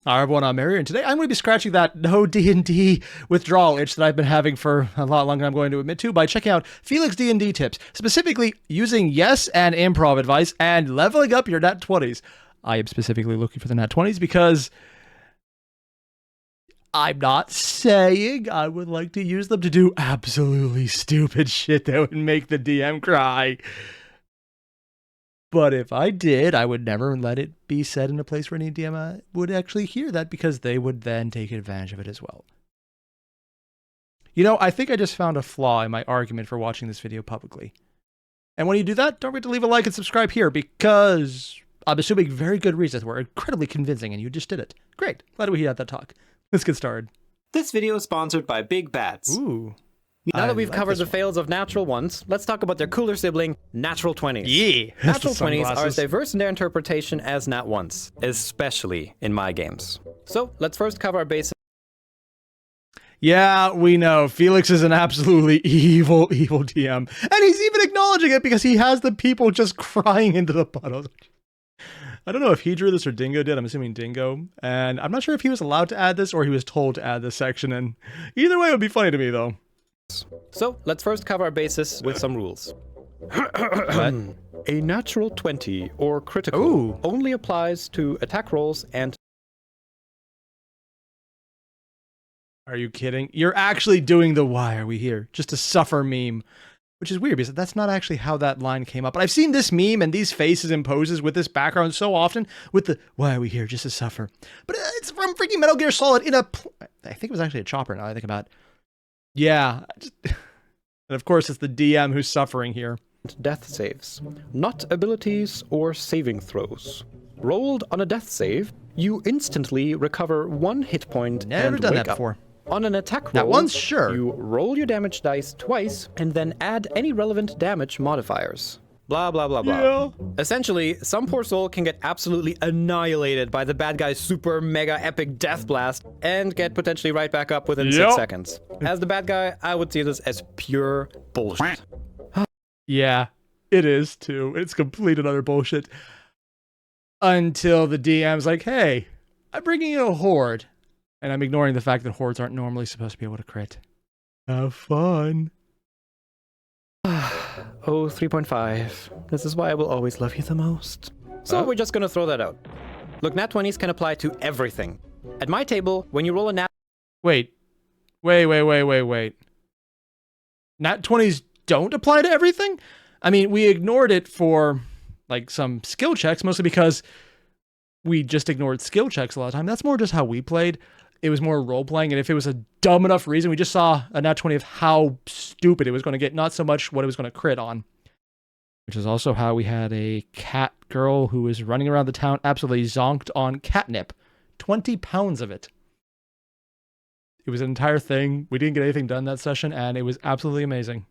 Hi everyone, I'm Airier, and today I'm going to be scratching that no D&D withdrawal itch that I've been having for a lot longer than I'm going to admit to by checking out Felix D&D tips, specifically using yes and improv advice and leveling up your NAT 20s. I am specifically looking for the NAT 20s because I'm not saying I would like to use them to do absolutely stupid shit that would make the DM cry. But if I did, I would never let it be said in a place where any DM would actually hear that, because they would then take advantage of it as well. You know, I think I just found a flaw in my argument for watching this video publicly. And when you do that, don't forget to leave a like and subscribe here, because I'm assuming very good reasons were incredibly convincing and you just did it. Great. Glad we had that talk. Let's get started. This video is sponsored by Big Bats. Ooh. Now that we've covered the fails of natural ones, let's talk about their cooler sibling, natural 20s. Yeah. Natural 20s are as diverse in their interpretation as nat 1s, especially in my games. So let's first cover our basics. Yeah, we know. Felix is an absolutely evil DM. And he's even acknowledging it because he has the people just crying into the puddles. I don't know if he drew this or Dingo did. I'm assuming Dingo. And I'm not sure if he was allowed to add this or he was told to add this section. And either way, it would be funny to me, though. So let's first cover our basis with some rules. A natural 20 or critical only applies to attack rolls and... Are you kidding? You're actually doing the "why are we here" just to suffer meme, which is weird because that's not actually how that line came up. But I've seen this meme and these faces and poses with this background so often with the "why are we here" just to suffer. But it's from freaking Metal Gear Solid in a... I think it was actually a chopper now I think about it. Yeah. And of course it's the DM who's suffering here. Death saves, not abilities or saving throws. Rolled on a death save, you instantly recover 1 hit point Never and done wake that up. before. On an attack roll, That one's sure. You roll your damage dice twice and then add any relevant damage modifiers. Blah, blah, blah, blah. Yeah. Essentially, some poor soul can get absolutely annihilated by the bad guy's super mega epic death blast and get potentially right back up within 6 seconds. As the bad guy, I would see this as pure bullshit. Yeah, it is too. It's complete and utter bullshit. Until the DM's like, hey, I'm bringing you a horde. And I'm ignoring the fact that hordes aren't normally supposed to be able to crit. Have fun. Oh, 3.5. This is why I will always love you the most. So we're just gonna throw that out. Look, nat 20s can apply to everything. At my table, when you roll a nat... Wait. Nat 20s don't apply to everything? I mean, we ignored it for, like, some skill checks, mostly because we just ignored skill checks a lot of time. That's more just how we played. It was more role-playing, and if it was a dumb enough reason, we just saw a nat 20 of how stupid it was going to get, not so much what it was going to crit on. Which is also how we had a cat girl who was running around the town absolutely zonked on catnip. 20 pounds of it. It was an entire thing. We didn't get anything done that session, and it was absolutely amazing.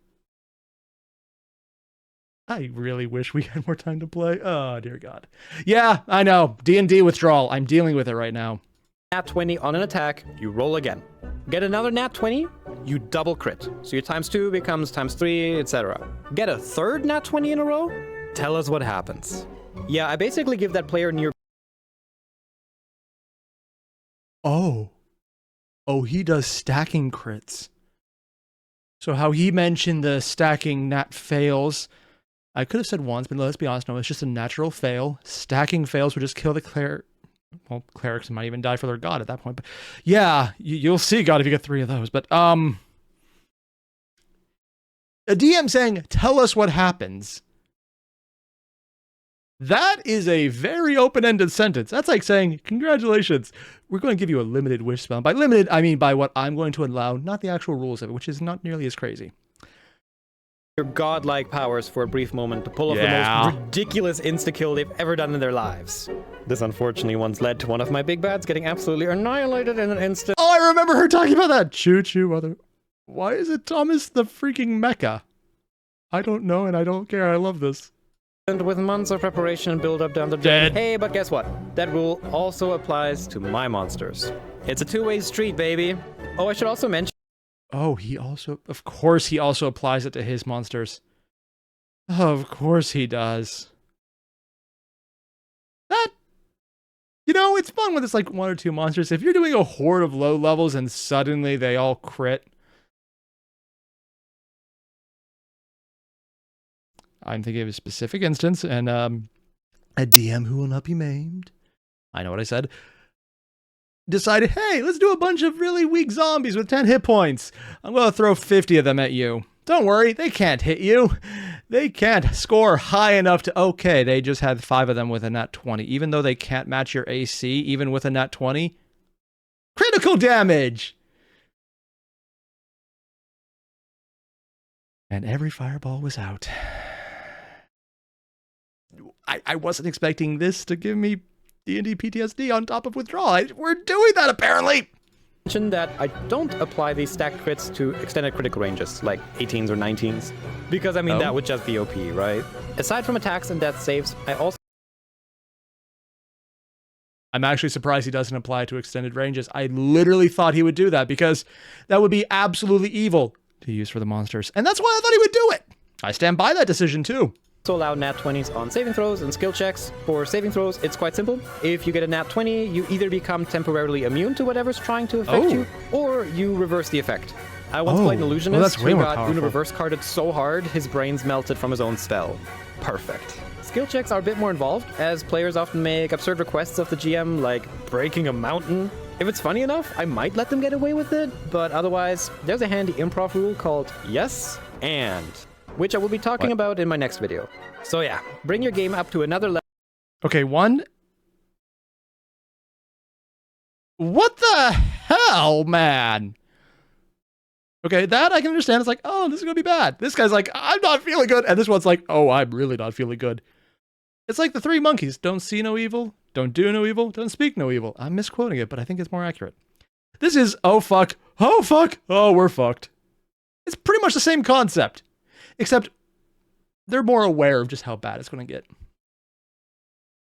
I really wish we had more time to play. Oh, dear God. Yeah, I know. D&D withdrawal. I'm dealing with it right now. Nat 20 on an attack, you roll again. Get another nat 20, you double crit. So your ×2 becomes ×3, etc. Get a third nat 20 in a row? Tell us what happens. Yeah, I basically give that player near... Oh, he does stacking crits. So how he mentioned the stacking nat fails, I could have said once, but let's be honest, no, it's just a natural fail. Stacking fails would just kill the cleric. Well, clerics might even die for their god at that point, but yeah, you'll see God if you get 3 of those. But a DM saying, tell us what happens. That is a very open-ended sentence. That's like saying, congratulations, we're going to give you a limited wish spell. By limited, I mean by what I'm going to allow, not the actual rules of it, which is not nearly as crazy. Your godlike powers for a brief moment to pull off the most ridiculous insta-kill they've ever done in their lives. This unfortunately once led to one of my big bads getting absolutely annihilated in an instant. Oh, I remember her talking about that. Choo-choo, mother. Why is it Thomas the freaking Mecha? I don't know, and I don't care. I love this. And with months of preparation and build-up down the drain. Hey, but guess what? That rule also applies to my monsters. It's a two-way street, baby. Oh, I should also mention... Oh, he also... Of course he also applies it to his monsters. Of course he does. That You know, it's fun when it's like 1 or 2 monsters. If you're doing a horde of low levels and suddenly they all crit. I'm thinking of a specific instance, and a DM who will not be named, I know what I said, decided, hey, let's do a bunch of really weak zombies with 10 hit points. I'm going to throw 50 of them at you. Don't worry, they can't hit you. They can't score high enough to... Okay, they just had 5 of them with a nat 20. Even though they can't match your AC, even with a nat 20. Critical damage! And every fireball was out. I wasn't expecting this to give me D&D PTSD on top of withdrawal. We're doing that, apparently! Mention that I don't apply these stacked crits to extended critical ranges, like 18s or 19s, because I mean that would just be OP, right? Aside from attacks and death saves, I'm actually surprised he doesn't apply to extended ranges. I literally thought he would do that, because that would be absolutely evil to use for the monsters. And that's why I thought he would do it! I stand by that decision, too. also allow nat 20s on saving throws and skill checks. For saving throws, it's quite simple. If you get a nat 20, you either become temporarily immune to whatever's trying to affect you, or you reverse the effect. I once played an illusionist who got Una reverse carded so hard, his brains melted from his own spell. Perfect. Skill checks are a bit more involved, as players often make absurd requests of the GM, like breaking a mountain. If it's funny enough, I might let them get away with it, but otherwise, there's a handy improv rule called yes and, which I will be talking about in my next video. So yeah, bring your game up to another level. Okay, one. What the hell, man? Okay, that I can understand. It's like, oh, this is gonna be bad. This guy's like, I'm not feeling good. And this one's like, oh, I'm really not feeling good. It's like the 3 monkeys. Don't see no evil, don't do no evil, don't speak no evil. I'm misquoting it, but I think it's more accurate. This is, oh fuck, oh we're fucked. It's pretty much the same concept, except they're more aware of just how bad it's gonna get.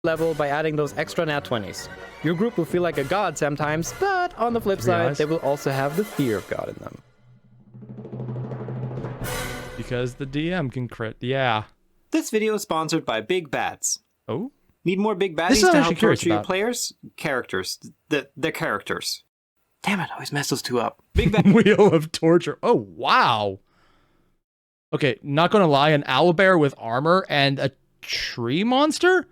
Level by adding those extra nat 20s. Your group will feel like a god sometimes, but on the flip side, they will also have the fear of God in them. Because the DM can crit, yeah. This video is sponsored by Big Bads. Oh? Need more big baddies to help torture your players? Characters. They're characters. Damn it, I always mess those two up. Big Bad Wheel of Torture. Oh, wow. Okay, not gonna lie, an owlbear with armor and a tree monster?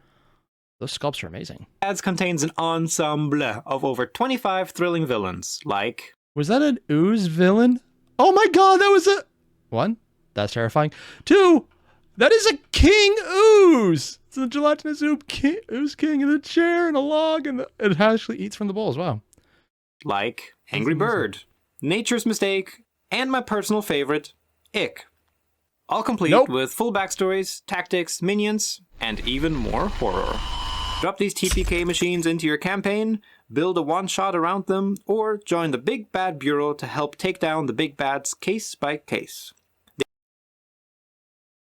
Those sculpts are amazing. Bads contains an ensemble of over 25 thrilling villains, like... Was that an ooze villain? Oh my god, that was a... 1, that's terrifying. 2, that is a king ooze! It's a gelatinous ooze king in a chair and a log, and it actually eats from the bowls, wow. Like Angry Bird, Nature's Mistake, and my personal favorite, Ick. All complete with full backstories, tactics, minions, and even more horror. Drop these TPK machines into your campaign, build a one-shot around them, or join the Big Bad Bureau to help take down the big bads case by case.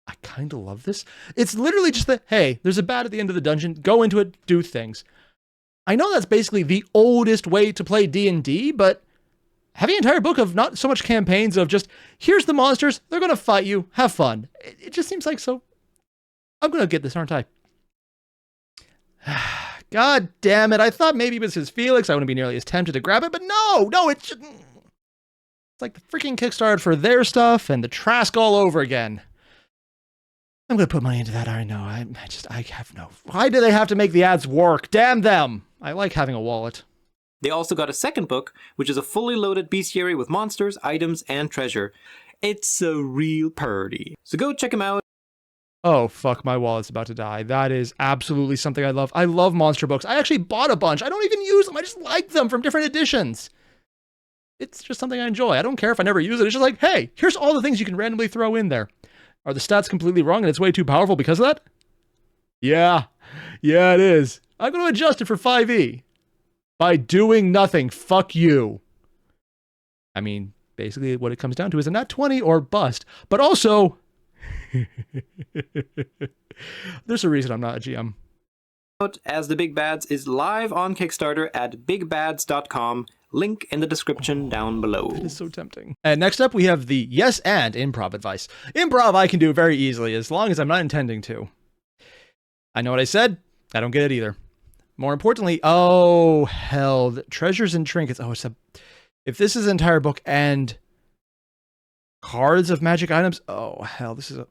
I kind of love this. It's literally just the, hey, there's a bad at the end of the dungeon, go into it, do things. I know that's basically the oldest way to play D&D, but having an entire book of not so much campaigns of just, here's the monsters, they're going to fight you, have fun. It just seems like so... I'm going to get this, aren't I? God damn it, I thought maybe it was his Felix, I wouldn't be nearly as tempted to grab it, but no, it's just... It's like the freaking Kickstarter for their stuff and the Trask all over again. I'm going to put money into that, I know, I have no... Why do they have to make the ads work? Damn them! I like having a wallet. They also got a second book, which is a fully loaded bestiary with monsters, items, and treasure. It's a real purdy. So go check them out. Oh, fuck, my wallet's about to die. That is absolutely something I love. I love monster books. I actually bought a bunch. I don't even use them. I just like them from different editions. It's just something I enjoy. I don't care if I never use it. It's just like, hey, here's all the things you can randomly throw in there. Are the stats completely wrong and it's way too powerful because of that? Yeah, it is. I'm going to adjust it for 5e. By doing nothing. Fuck you. I mean, basically what it comes down to is a nat 20 or bust. But also... There's a reason I'm not a GM. As the Big Bads is live on Kickstarter at bigbads.com. Link in the description down below. It is so tempting. And next up, we have the yes and improv advice. Improv I can do very easily, as long as I'm not intending to. I know what I said. I don't get it either. More importantly, oh, hell, treasures and trinkets. Oh, if this is an entire book and cards of magic items, oh, hell, this is a...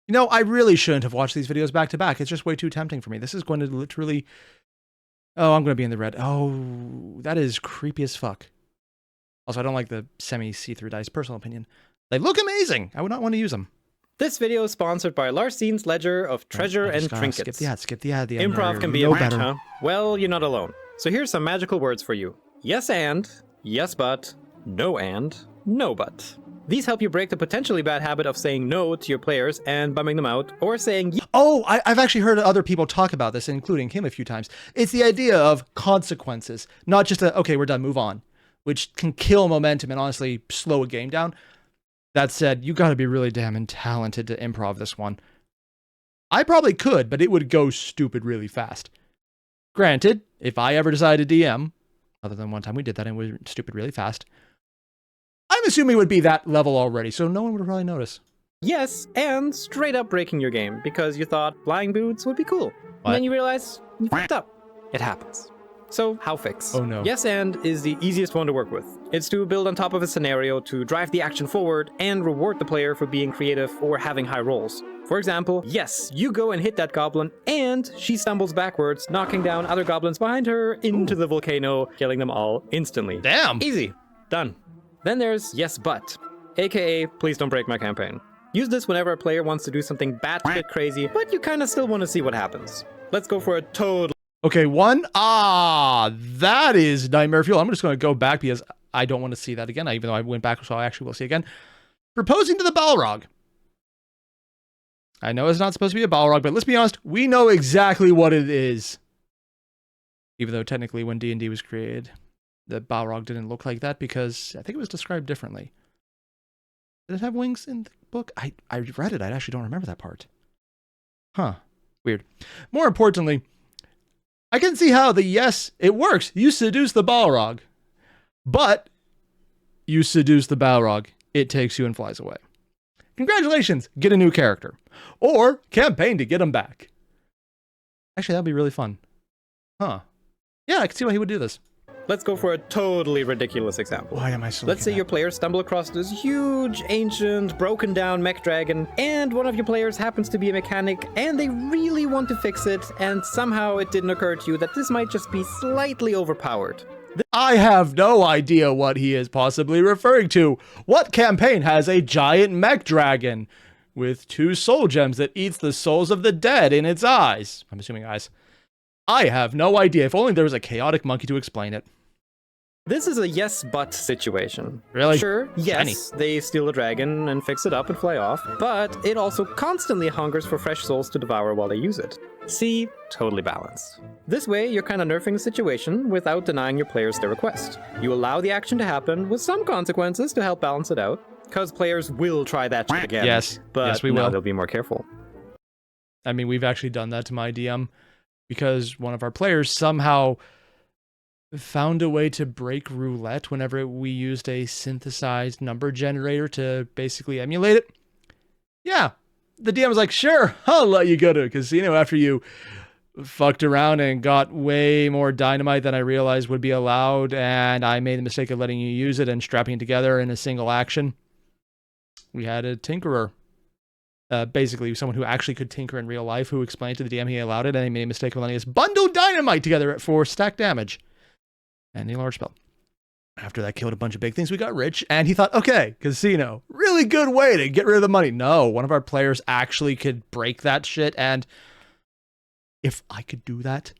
You know, I really shouldn't have watched these videos back to back. It's just way too tempting for me. This is going to literally... Oh, I'm going to be in the red. Oh, that is creepy as fuck. Also, I don't like the semi-see-through dice, personal opinion. They look amazing. I would not want to use them. This video is sponsored by Larsen's Ledger of Treasure and Trinkets. Skip the ad. Improv can be a match, huh? Well, you're not alone. So here's some magical words for you. Yes and, yes but, no and, no but. These help you break the potentially bad habit of saying no to your players and bumming them out, or saying yes. Oh, I've actually heard other people talk about this, including him a few times. It's the idea of consequences, not just okay, we're done, move on, which can kill momentum and honestly slow a game down. That said, you got to be really damn talented to improv this one. I probably could, but it would go stupid really fast. Granted, if I ever decided to DM, other than one time we did that and we were stupid really fast, I'm assuming it would be that level already, so no one would probably notice. Yes, and straight up breaking your game because you thought flying boots would be cool. And then you realize you fucked up. It happens. So, how fix? Oh no. Yes and is the easiest one to work with. It's to build on top of a scenario to drive the action forward and reward the player for being creative or having high rolls. For example, yes, you go and hit that goblin, and she stumbles backwards, knocking down other goblins behind her into the volcano, killing them all instantly. Damn! Easy. Done. Then there's yes but, aka please don't break my campaign. Use this whenever a player wants to do something batshit crazy, but you kinda still want to see what happens. Let's go for a total... Okay, one. That is nightmare fuel. I'm just going to go back because I don't want to see that again, even though I went back, so I actually will see again. Proposing to the Balrog. I know it's not supposed to be a Balrog, but let's be honest, we know exactly what it is. Even though technically when D&D was created, the Balrog didn't look like that because I think it was described differently. Did it have wings in the book? I read it. I actually don't remember that part. Huh. Weird. More importantly, I can see how it works. You seduce the Balrog. But you seduce the Balrog. It takes you and flies away. Congratulations, get a new character. Or campaign to get him back. Actually, that'd be really fun. Huh. Yeah, I can see why he would do this. Let's go for a totally ridiculous example. Why am I so... Let's say your players stumble across this huge, ancient, broken down mech dragon, and one of your players happens to be a mechanic, and they really want to fix it, and somehow it didn't occur to you that this might just be slightly overpowered. I have no idea what he is possibly referring to. What campaign has a giant mech dragon with 2 soul gems that eats the souls of the dead in its eyes? I'm assuming eyes. I have no idea. If only there was a chaotic monkey to explain it. This is a yes but situation. Really? Sure, yes, Shiny. they steal a dragon and fix it up and fly off, but it also constantly hungers for fresh souls to devour while they use it. See, totally balanced. This way, you're kind of nerfing the situation without denying your players their request. You allow the action to happen with some consequences to help balance it out, because players will try that shit again. Yes, but yes, we now will. they'll be more careful. I mean, we've actually done that to my DM because one of our players somehow found a way to break roulette whenever we used a synthesized number generator to basically emulate it. Yeah, the DM was like, sure, I'll let you go to a casino after you fucked around and got way more dynamite than I realized would be allowed, and I made the mistake of letting you use it and strapping it together in a single action. We had a tinkerer. Basically, someone who actually could tinker in real life who explained to the DM he allowed it, and he made a mistake of letting us bundle dynamite together for stack damage. And a large spell. After that killed a bunch of big things, we got rich, and he thought, okay, casino, really good way to get rid of the money. No, one of our players actually could break that shit, and if I could do that,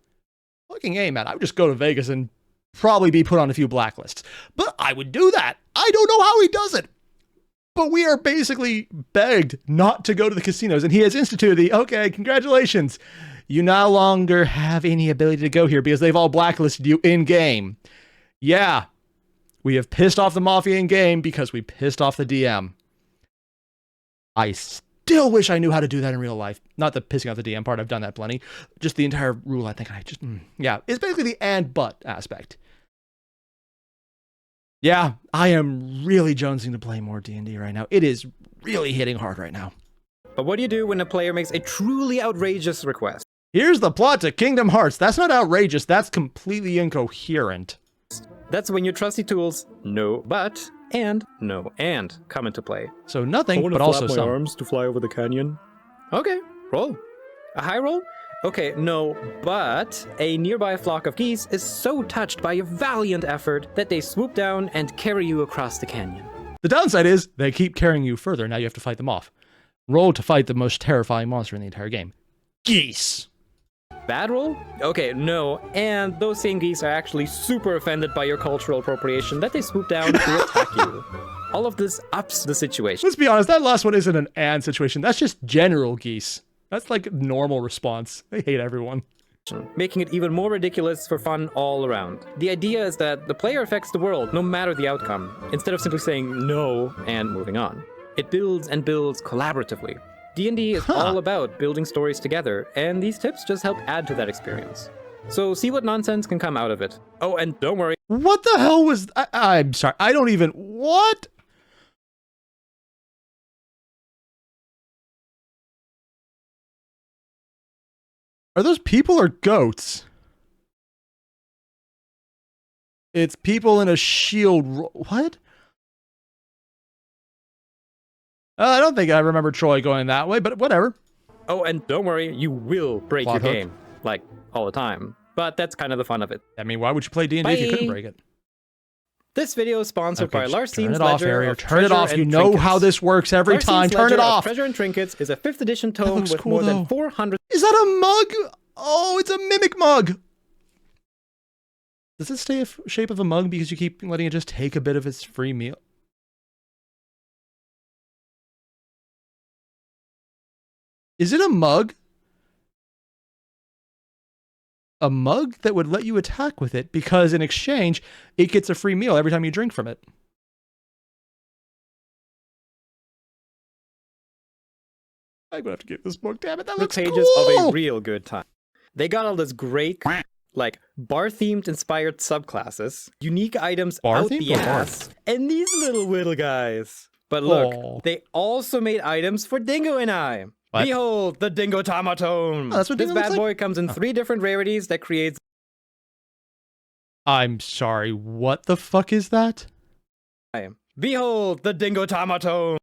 fucking A, man, I would just go to Vegas and probably be put on a few blacklists. But I would do that. I don't know how he does it. But we are basically begged not to go to the casinos, and he has instituted the, okay, congratulations. You no longer have any ability to go here because they've all blacklisted you in-game. Yeah, we have pissed off the Mafia in-game because we pissed off the DM. I still wish I knew how to do that in real life. Not the pissing off the DM part, I've done that plenty. Just the entire rule, I think yeah, it's basically the and but aspect. Yeah, I am really jonesing to play more D&D right now. It is really hitting hard right now. But what do you do when a player makes a truly outrageous request? Here's the plot to Kingdom Hearts. That's not outrageous. That's completely incoherent. That's when your trusty tools, no but, and no and, come into play. So nothing, but also some. arms to fly over the canyon. Okay, roll. A high roll? Okay, no, but a nearby flock of geese is so touched by your valiant effort that they swoop down and carry you across the canyon. The downside is they keep carrying you further. Now you have to fight them off. Roll to fight the most terrifying monster in the entire game. Geese. Bad roll? Okay, no, and those same geese are actually super offended by your cultural appropriation that they swoop down to attack you. All of this ups the situation. Let's be honest, that last one isn't an and situation. That's just general geese. That's like normal response. They hate everyone. Making it even more ridiculous for fun all around. The idea is that the player affects the world no matter the outcome, instead of simply saying no and moving on. It builds and builds collaboratively. D&D is all about building stories together, and these tips just help add to that experience. So see what nonsense can come out of it. Oh, and don't worry. What the hell was... I'm sorry. I don't even... What? Are those people or goats? It's people in a shield. What? I don't think I remember Troy going that way, but whatever. Oh, and don't worry, you will break Plot your hook. game. Like, all the time. But that's kind of the fun of it. I mean, why would you play D&D if you couldn't break it? This video is sponsored by just Larsene's turn it off, Ledger Airier. of Turn it Treasure off. and You know Trinkets. how this works every Larsene's time. Turn Ledger it of off. Treasure and Trinkets is a 5th edition tome looks with cool, more though. than 400... Is that a mug? Oh, it's a mimic mug. Does it stay a shape of a mug because you keep letting it just take a bit of its free meal? Is it a mug? A mug that would let you attack with it because in exchange, it gets a free meal every time you drink from it. I'm gonna have to get this book, damn it, that the looks pages cool! of a real good time. They got all this great, like, bar-themed inspired subclasses, unique items out Bar-themed the or bar? ass, and these little guys. But look, Aw. they also made items for Dingo and I. What? Behold, the Dingo Tomatone! Oh, that's what this Dingo bad looks boy comes in 3 different rarities that creates... I'm sorry, what the fuck is that? Behold, the Dingo Tomatone!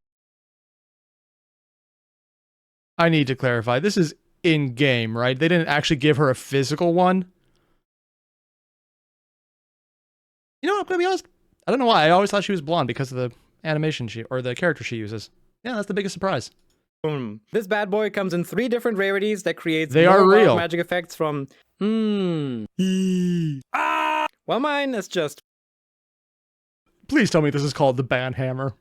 I need to clarify, this is in-game, right? They didn't actually give her a physical one? You know what, I'm gonna be honest, I don't know why, I always thought she was blonde because of the animation or the character she uses. Yeah, that's the biggest surprise. This bad boy comes in 3 different rarities that creates They more are wild real. magic effects from... Well, mine is just Please tell me this is called the Banhammer.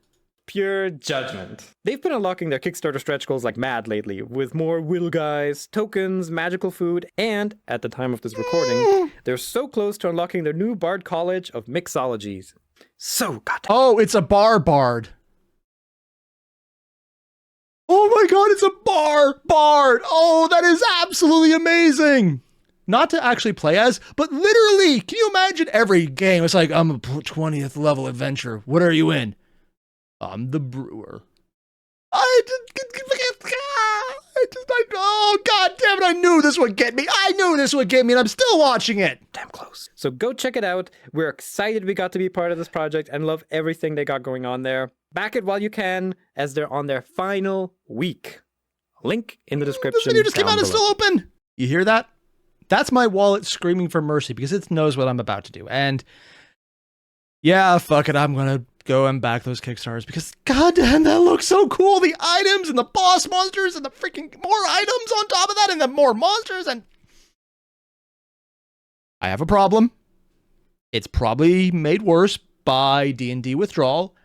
pure judgment. They've been unlocking their Kickstarter stretch goals like mad lately, with more will guys, tokens, magical food, and, at the time of this recording, they're so close to unlocking their new Bard College of Mixologies. So goddamn. Oh, it's a bard. Oh my god, it's a bard! Oh, that is absolutely amazing! Not to actually play as, but literally, can you imagine every game? It's like, I'm a 20th level adventurer. What are you in? I'm the brewer. Oh god damn it, I knew this would get me. And I'm still watching it. Damn close. So go check it out. We're excited we got to be part of this project and love everything they got going on there. Back it while you can, as they're on their final week. Link in the description. This video just came down out, it's below. still open. You hear that? That's my wallet screaming for mercy because it knows what I'm about to do. And yeah, fuck it, I'm gonna go and back those Kickstarters because goddamn, that looks so cool. The items and the boss monsters and the freaking more items on top of that and the more monsters and I have a problem. It's probably made worse by D&D withdrawal.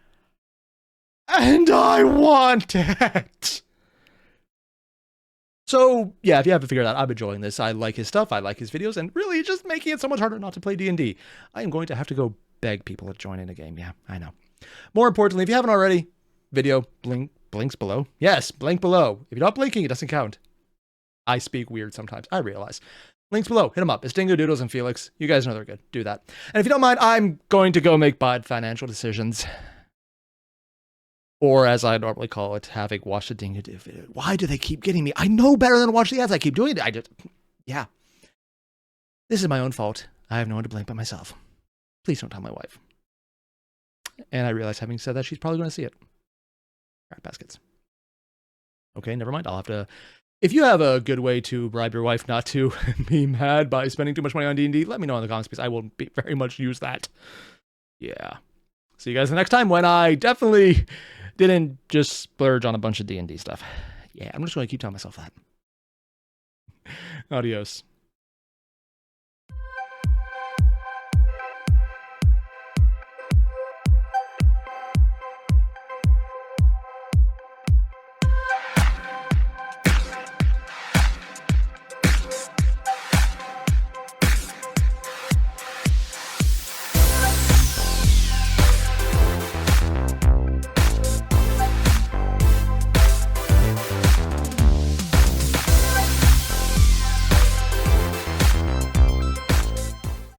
And I want it. So, yeah, if you haven't figured out, I'm enjoying this. I like his stuff. I like his videos. And really, it's just making it so much harder not to play D&D. I am going to have to go beg people to join in a game. Yeah, I know. More importantly, if you haven't already, video blinks below. Yes, blink below. If you're not blinking, it doesn't count. I speak weird sometimes. I realize. Links below. Hit them up. It's Dingo, Doodles, and Felix. You guys know they're good. Do that. And if you don't mind, I'm going to go make bad financial decisions. Or as I normally call it, having watched a Dingo video. Why do they keep getting me? I know better than to watch the ads. I keep doing it. Yeah. This is my own fault. I have no one to blame but myself. Please don't tell my wife. And I realize, having said that, she's probably going to see it. Crap baskets. Okay, never mind. I'll have to... If you have a good way to bribe your wife not to be mad by spending too much money on D&D, let me know in the comments, because I will very much use that. Yeah. See you guys the next time, when I definitely didn't just splurge on a bunch of D&D stuff. Yeah, I'm just going to keep telling myself that. Adios.